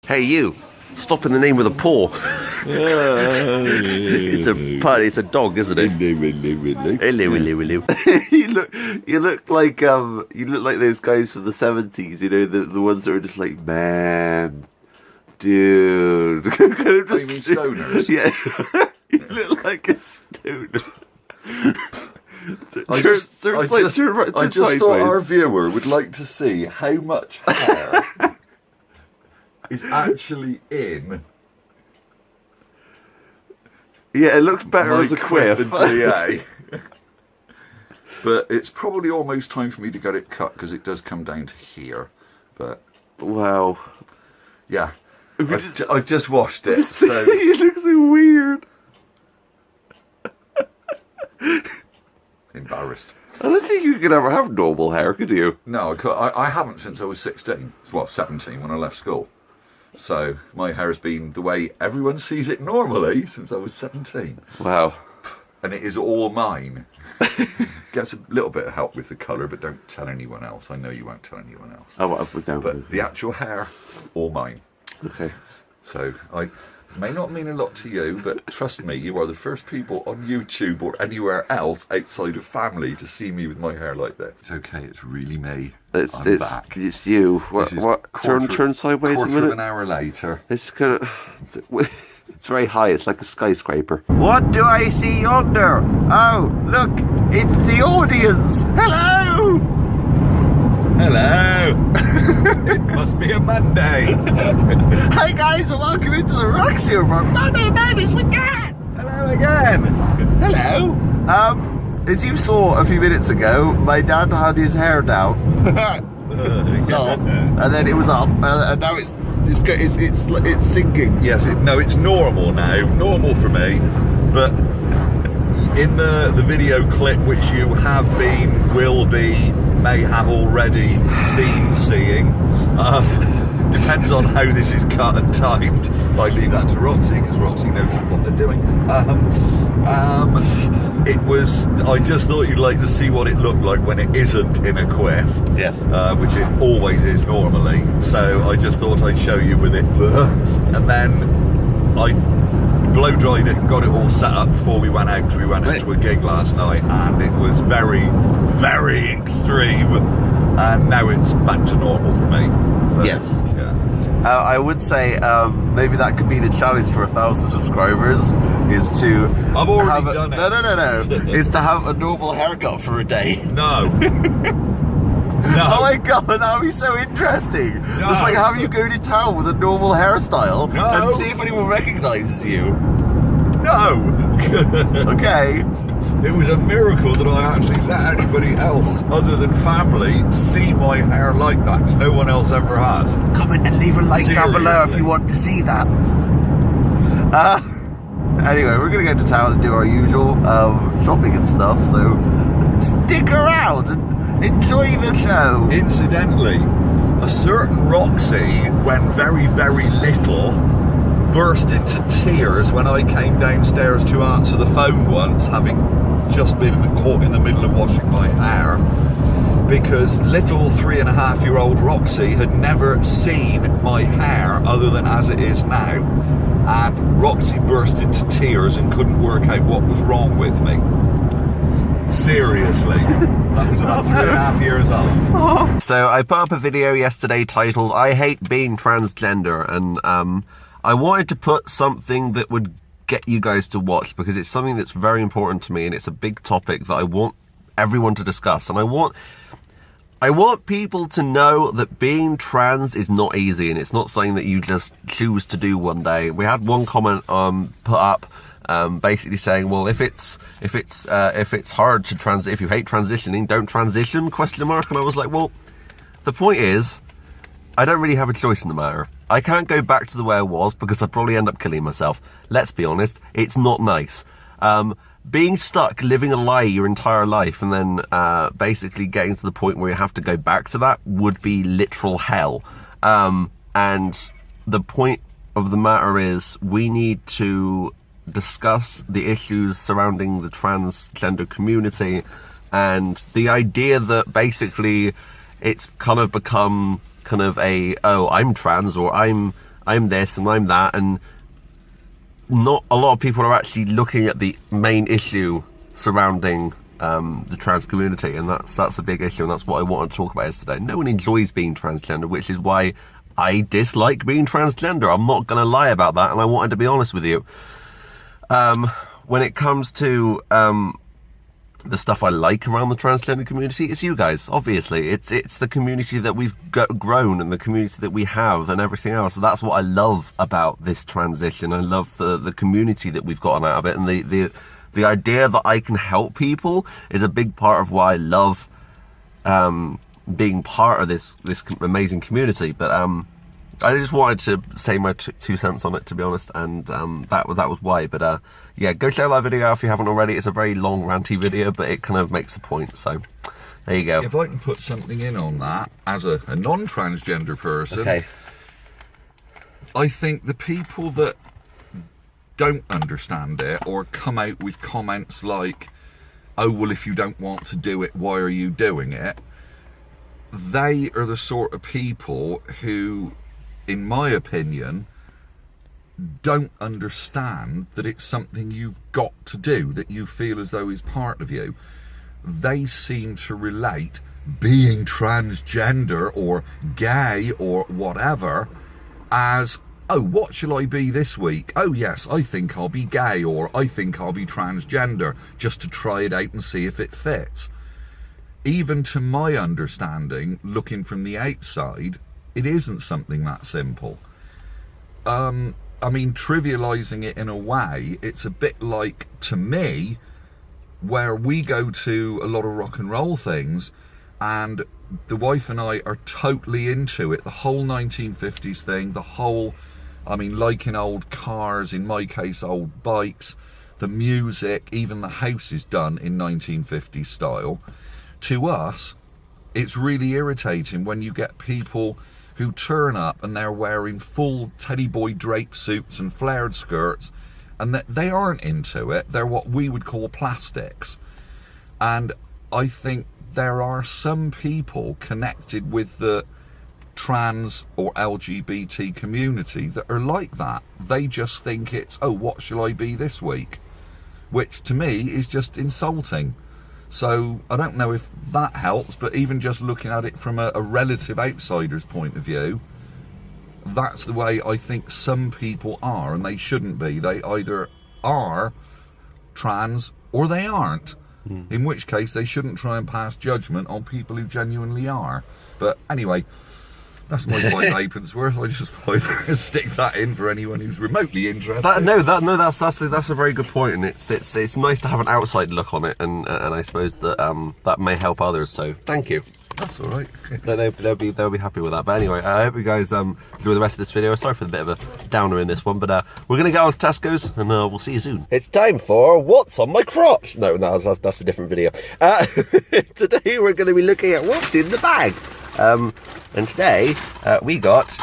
Hey, you. Stop in the name of the poor. It's a pun. It's a dog, isn't it? You look like those guys from the 70s. You know, the ones that are just like, man, dude. Kind of just, you mean stoners? Yeah. You look like a stoner. I just thought our viewer would like to see how much hair is actually in. Yeah, it looks better as a quiff. DA. But it's probably almost time for me to get it cut because it does come down to here. But wow. Yeah. I've just washed it, so it looks so weird. Embarrassed. I don't think you could ever have normal hair, could you? No, I haven't since I was 16. Well, 17 when I left school. So my hair has been the way everyone sees it normally since I was 17. Wow. And it is all mine. Gets a little bit of help with the colour, but don't tell anyone else. I know you won't tell anyone else. Oh, well, down. But the actual hair, all mine. Okay. So I may not mean a lot to you, but trust me, you are the first people on YouTube or anywhere else outside of family to see me with my hair like this. It's okay, it's really me. I'm back. It's you. What? Turn sideways a minute. Quarter of an hour later. It's kind of. It's very high. It's like a skyscraper. What do I see yonder? Oh, look! It's the audience. Hello. Hello! It must be a Monday! Hey guys, and welcome into the Roxy Report. Monday Babies with Dad! Hello again! Hello! As you saw a few minutes ago, my dad had his hair down. And then it was up, and now it's sinking. Yes, it's normal now. Normal for me. But in the video clip which you have been, will be, may have already seeing. Depends on how this is cut and timed. I leave that to Roxy because Roxy knows what they're doing. I just thought you'd like to see what it looked like when it isn't in a quiff. Yes. Which it always is normally. So I just thought I'd show you with it. And then I blow dried it and got it all set up before we went out, because we went out to a gig last night and it was very, very extreme, and now it's back to normal for me. So, yes. Yeah. I would say maybe that could be the challenge for 1,000 subscribers, is to I've already done it. No. Is to have a normal haircut for a day. No. No. Oh my god, that would be so interesting. No. Just like have you go to town with a normal hairstyle and see if anyone recognises you. No. Okay. It was a miracle that I actually let anybody else other than family see my hair like that, because no one else ever has. Comment and leave a like down below if you want to see that. Anyway, we're going to go to town and do our usual shopping and stuff, so stick around and enjoy the show. Incidentally, a certain Roxy, when very, very little, burst into tears when I came downstairs to answer the phone once, having just been caught in the middle of washing my hair, because little 3.5-year-old Roxy had never seen my hair other than as it is now, and Roxy burst into tears and couldn't work out what was wrong with me. Seriously. That was about 3.5 years old. So I put up a video yesterday titled I Hate Being Transgender, and I wanted to put something that would get you guys to watch, because it's something that's very important to me and it's a big topic that I want everyone to discuss. And I want people to know that being trans is not easy, and it's not something that you just choose to do one day. We had one comment put up basically saying, well, if it's hard to if you hate transitioning, don't transition ? And I was like, well, the point is, I don't really have a choice in the matter. I can't go back to the way I was, because I'd probably end up killing myself. Let's be honest, it's not nice. Being stuck living a lie your entire life and then basically getting to the point where you have to go back to that would be literal hell. And the point of the matter is, we need to discuss the issues surrounding the transgender community, and the idea that basically it's kind of become kind of a, oh, I'm trans, or I'm I'm this and I'm that, and not a lot of people are actually looking at the main issue surrounding the trans community, and that's a big issue, and that's what I wanted to talk about yesterday. No one enjoys being transgender, which is why I dislike being transgender. I'm not going to lie about that, and I wanted to be honest with you. When it comes to the stuff I like around the transgender community, it's you guys, obviously. It's the community that we've grown and the community that we have and everything else. So that's what I love about this transition. I love the community that we've gotten out of it, and the idea that I can help people is a big part of why I love being part of this amazing community. But I just wanted to say my 2 cents on it, to be honest, and that was why. But yeah, go check that video out if you haven't already. It's a very long, ranty video, but it kind of makes the point. So there you go. If I can put something in on that, as a non-transgender person, okay. I think the people that don't understand it or come out with comments like, oh, well, if you don't want to do it, why are you doing it? They are the sort of people who, in my opinion, don't understand that it's something you've got to do, that you feel as though is part of you. They seem to relate being transgender or gay or whatever as, oh, what shall I be this week? Oh yes, I think I'll be gay, or I think I'll be transgender, just to try it out and see if it fits. Even to my understanding, looking from the outside, it isn't something that simple. I mean, trivializing it in a way, it's a bit like, to me, where we go to a lot of rock and roll things, and the wife and I are totally into it. The whole 1950s thing, the whole, I mean, liking old cars, in my case, old bikes, the music, even the house is done in 1950s style. To us, it's really irritating when you get people who turn up and they're wearing full teddy boy drape suits and flared skirts, and that they aren't into it. They're what we would call plastics. And I think there are some people connected with the trans or LGBT community that are like that. They just think it's, oh, what shall I be this week? Which to me is just insulting. So I don't know if that helps, but even just looking at it from a relative outsider's point of view, that's the way I think some people are, and they shouldn't be. They either are trans or they aren't. In which case they shouldn't try and pass judgment on people who genuinely are. But anyway, that's my 5 halfpence worth. I just thought I'd stick that in for anyone who's remotely interested. That's a very good point, and it's nice to have an outside look on it, and I suppose that that may help others. So thank you. That's all right. They'll be happy with that. But anyway, I hope you guys enjoy the rest of this video. Sorry for the bit of a downer in this one, but we're gonna go on to Tesco's, and we'll see you soon. It's time for What's on My Crotch. No, that's a different video. Today we're going to be looking at what's in the bag. And today we got,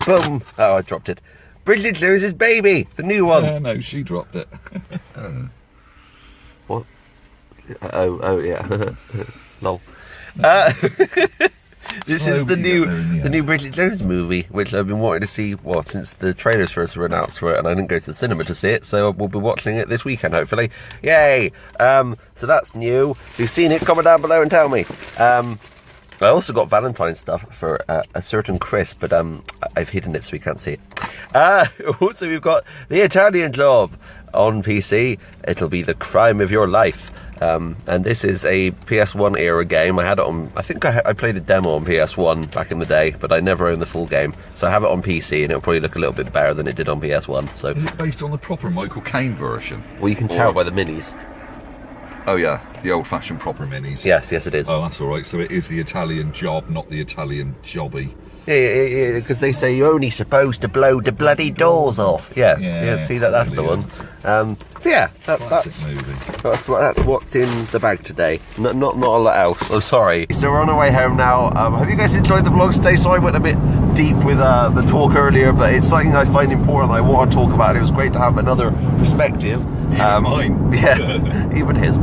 boom, oh, I dropped it, Bridget Jones's Baby, the new one. No, she dropped it. What? Oh yeah. Lol. This is the new Bridget Jones movie, which I've been wanting to see since the trailers first were announced for it, and I didn't go to the cinema to see it, so we'll be watching it this weekend, hopefully. Yay! So that's new. If you've seen it, comment down below and tell me. I also got Valentine's stuff for a certain Chris, but I've hidden it so we can't see it. Also, we've got The Italian Job on PC. It'll be the crime of your life. And this is a PS1 era game. I had it on, I think I played the demo on PS1 back in the day, but I never owned the full game. So I have it on PC, and it'll probably look a little bit better than it did on PS1. So is it based on the proper Michael Caine version? Well, you can tell by the minis. Oh yeah, the old-fashioned proper minis. Yes, it is. Oh, that's all right. So it is the Italian Job, not the Italian Jobby. Yeah, because they say you're only supposed to blow the bloody doors off. Yeah, see that's the one. So yeah, that's what's in the bag today. Not a lot else. I'm sorry. So we're on our way home now. Have you guys enjoyed the vlog today? Sorry I went a bit deep with the talk earlier, but it's something I find important. I want to talk about. It was great to have another perspective. Even mine. Yeah, even his.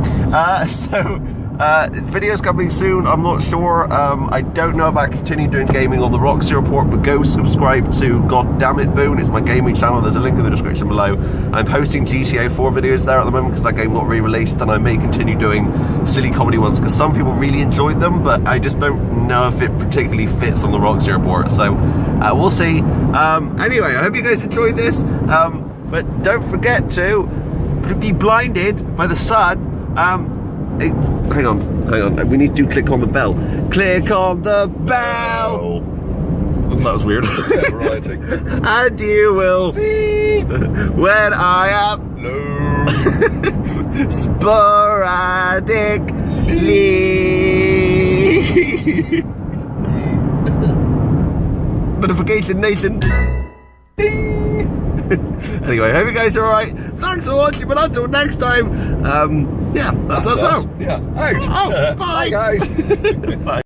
So Videos coming soon, I'm not sure. I don't know about continuing doing gaming on the Roxy Report, but go subscribe to Goddammit Boone. It's my gaming channel. There's a link in the description below. I'm posting GTA 4 videos there at the moment because that game got re-released, and I may continue doing silly comedy ones because some people really enjoyed them, but I just don't know if it particularly fits on the Roxy Report. So we'll see. Anyway, I hope you guys enjoyed this. But don't forget to be blinded by the sun. Hang on. We need to click on the bell. Click on the bell. That was weird. Variety. And you will see when I am sporadically. Notification Nation. Ding. Anyway, I hope you guys are alright. Thanks for watching, but until next time, yeah, that's us out. Yeah, out. Oh, bye. Bye, guys. Bye.